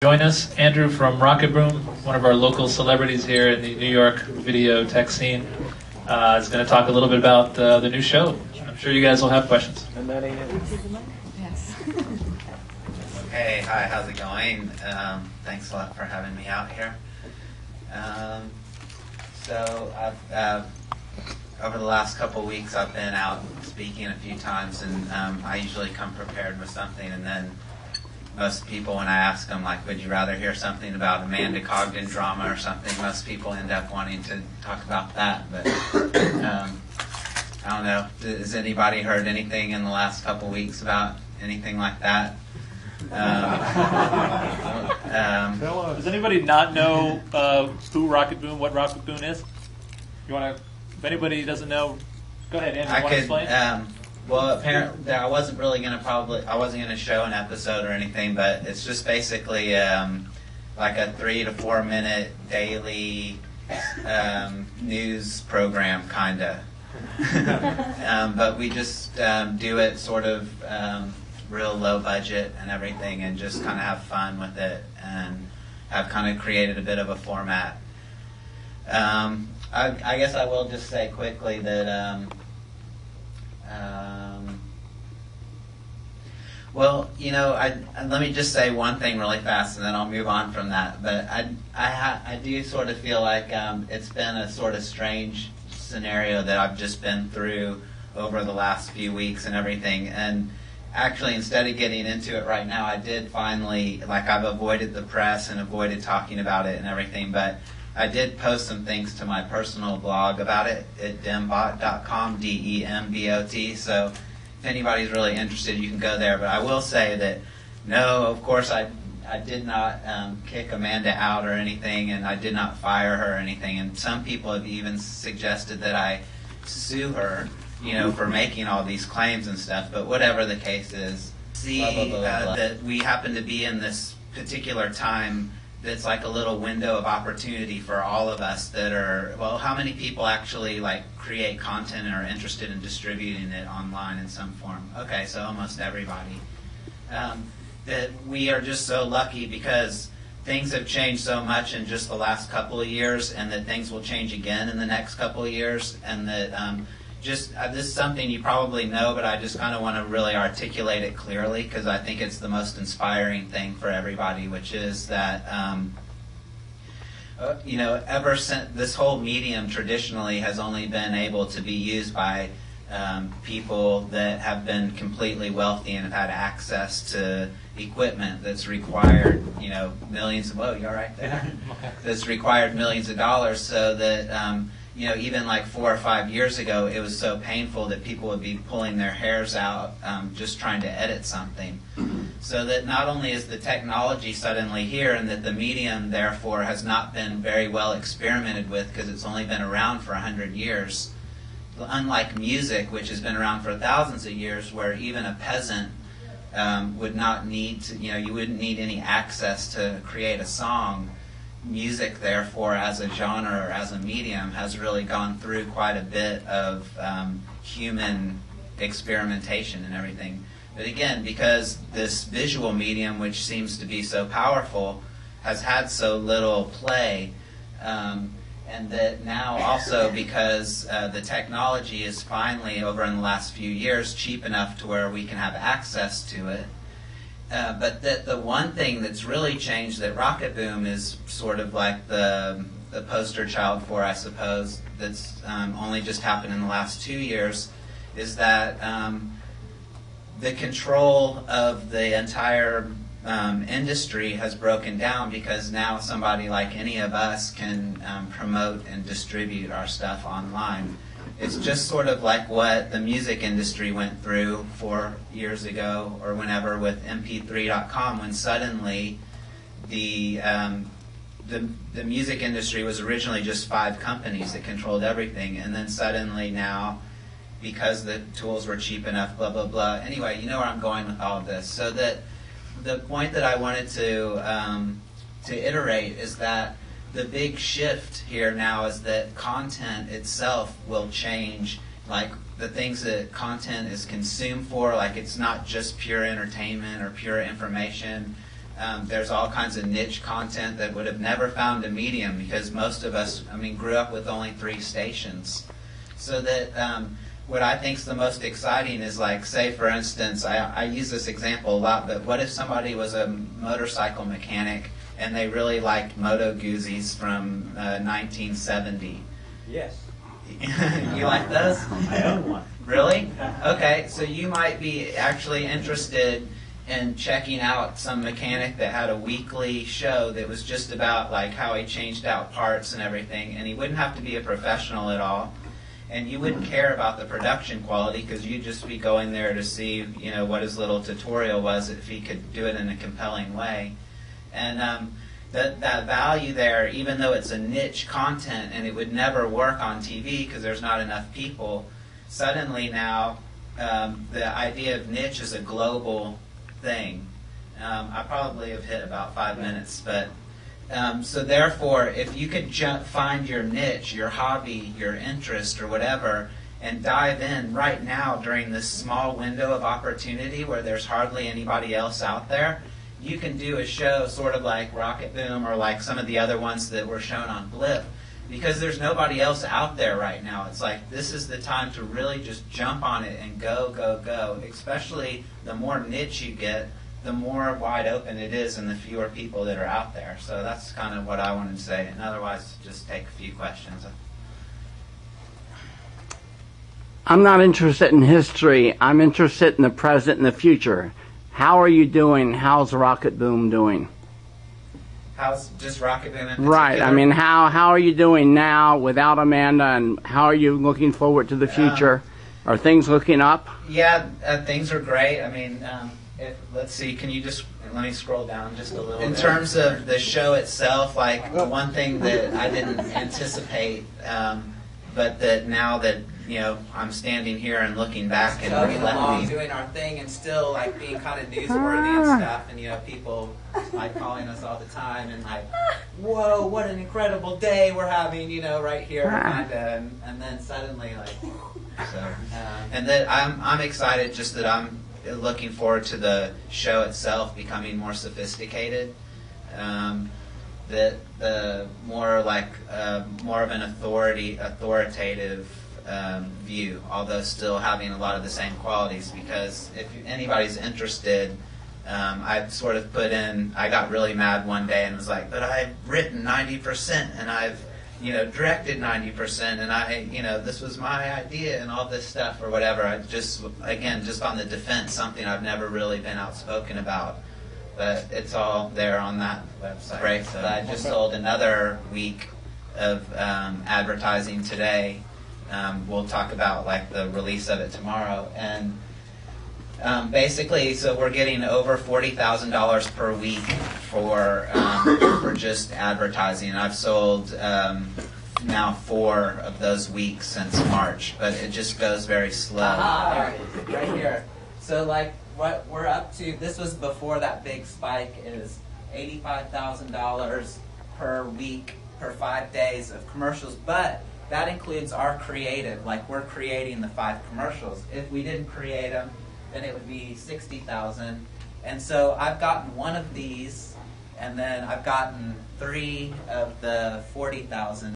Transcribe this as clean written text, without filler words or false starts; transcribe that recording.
Join us, Andrew from Rocketboom, one of our local celebrities here in the New York video tech scene, is going to talk a little bit about the new show. I'm sure you guys will have questions. Yes. Hey, hi, how's it going? Thanks a lot for having me out here. So I've over the last couple weeks I've been out speaking a few times, and I usually come prepared with something, and then most people, when I ask them, like, would you rather hear something about Amanda Cogden drama or something, most people end up wanting to talk about that. But I don't know. Has anybody heard anything in the last couple weeks about anything like that? Does anybody not know who Rocketboom, what Rocketboom is? You want to? If anybody doesn't know, go ahead, Andrew. Want to explain? Well, apparently, I wasn't really going to I wasn't going to show an episode or anything, but it's just basically like a 3 to 4 minute daily news program, kind of. But we just do it sort of real low budget and everything, and just kind of have fun with it, and have kind of created a bit of a format. I guess I will just say quickly that well, you know, let me just say one thing really fast, and then I'll move on from that. But I do sort of feel like it's been a sort of strange scenario that I've just been through over the last few weeks and everything. And actually, instead of getting into it right now, I did finally, like, I've avoided the press and avoided talking about it and everything, but I did post some things to my personal blog about it at dembot.com, DEMBOT. So if anybody's really interested, you can go there. But I will say that, no, of course, I did not kick Amanda out or anything, and I did not fire her or anything. And some people have even suggested that I sue her, you know, for making all these claims and stuff. But whatever the case is, that we happen to be in this particular time that's like a little window of opportunity for all of us that are, well, how many people actually like create content and are interested in distributing it online in some form? Okay, so almost everybody. That we are just so lucky because things have changed so much in just the last couple of years, and that things will change again in the next couple of years, and that this is something you probably know, but I just kind of want to really articulate it clearly because I think it's the most inspiring thing for everybody, which is that, you know, ever since this whole medium traditionally has only been able to be used by people that have been completely wealthy and have had access to equipment that's required, you know, millions of, oh, you're right there, that's required millions of dollars, so that, you know, even like 4 or 5 years ago, it was so painful that people would be pulling their hairs out just trying to edit something. So that not only is the technology suddenly here, and that the medium, therefore, has not been very well experimented with because it's only been around for 100 years, unlike music, which has been around for thousands of years, where even a peasant would not need to, you know, you wouldn't need any access to create a song. Music, therefore, as a genre or as a medium, has really gone through quite a bit of human experimentation and everything. But again, because this visual medium, which seems to be so powerful, has had so little play, and that now also because the technology is finally, over in the last few years, cheap enough to where we can have access to it. But that the one thing that's really changed that Rocketboom is sort of like the poster child for, I suppose, that's only just happened in the last 2 years, is that the control of the entire industry has broken down, because now somebody like any of us can promote and distribute our stuff online. It's just sort of like what the music industry went through 4 years ago or whenever with MP3.com, when suddenly the music industry was originally just 5 companies that controlled everything, and then suddenly now, because the tools were cheap enough, blah, blah, blah. Anyway, you know where I'm going with all of this. So that the point that I wanted to iterate is that the big shift here now is that content itself will change, like the things that content is consumed for, like it's not just pure entertainment or pure information. There's all kinds of niche content that would have never found a medium because most of us, grew up with only 3 stations. So that what I think is the most exciting is, like, say for instance, I use this example a lot, but what if somebody was a motorcycle mechanic and they really liked Moto Guzzi's from 1970? Yes. You like those? I own one. Really? Okay, so you might be actually interested in checking out some mechanic that had a weekly show that was just about like how he changed out parts and everything, and he wouldn't have to be a professional at all, and you wouldn't care about the production quality because you'd just be going there to see, what his little tutorial was, if he could do it in a compelling way. And that value there, even though it's a niche content and it would never work on TV because there's not enough people, suddenly now the idea of niche is a global thing. I probably have hit about 5 minutes, but so therefore, if you could find your niche, your hobby, your interest, or whatever, and dive in right now during this small window of opportunity where there's hardly anybody else out there, you can do a show sort of like Rocketboom or like some of the other ones that were shown on Blip, because there's nobody else out there right now. It's like this is the time to really just jump on it and go, go, go. Especially the more niche you get, the more wide open it is and the fewer people that are out there. So that's kind of what I wanted to say. And otherwise, just take a few questions. I'm not interested in history. I'm interested in the present and the future. How are you doing? How's Rocketboom doing? How's just Rocketboom in particular? Right. How are you doing now without Amanda, and how are you looking forward to the future? Are things looking up? Yeah, things are great. Let's see, let me scroll down just a little bit. In terms of the show itself, like one thing that I didn't anticipate, but that now that, I'm standing here and looking back and reflecting. Doing our thing and still like being kind of newsworthy and stuff, and people like calling us all the time and like, whoa, what an incredible day we're having, right here, kinda, and then suddenly like, so, and that I'm excited just that I'm looking forward to the show itself becoming more sophisticated. That the more like more of an authoritative view, although still having a lot of the same qualities. Because if anybody's interested, I've sort of I got really mad one day and was like, but I've written 90% and I've directed 90%, and this was my idea and all this stuff or whatever. I just on the defense, something I've never really been outspoken about. But it's all there on that website. Great. So I just sold another week of advertising today. We'll talk about like the release of it tomorrow. And basically, so we're getting over $40,000 per week for just advertising. And I've sold now 4 of those weeks since March, but it just goes very slow. There it is, right here. So like what we're up to, this was before that big spike, is $85,000 per week per 5 days of commercials, but that includes our creative, like we're creating the 5 commercials. If we didn't create them, then it would be $60,000. And so I've gotten 1 of these, and then I've gotten 3 of the $40,000.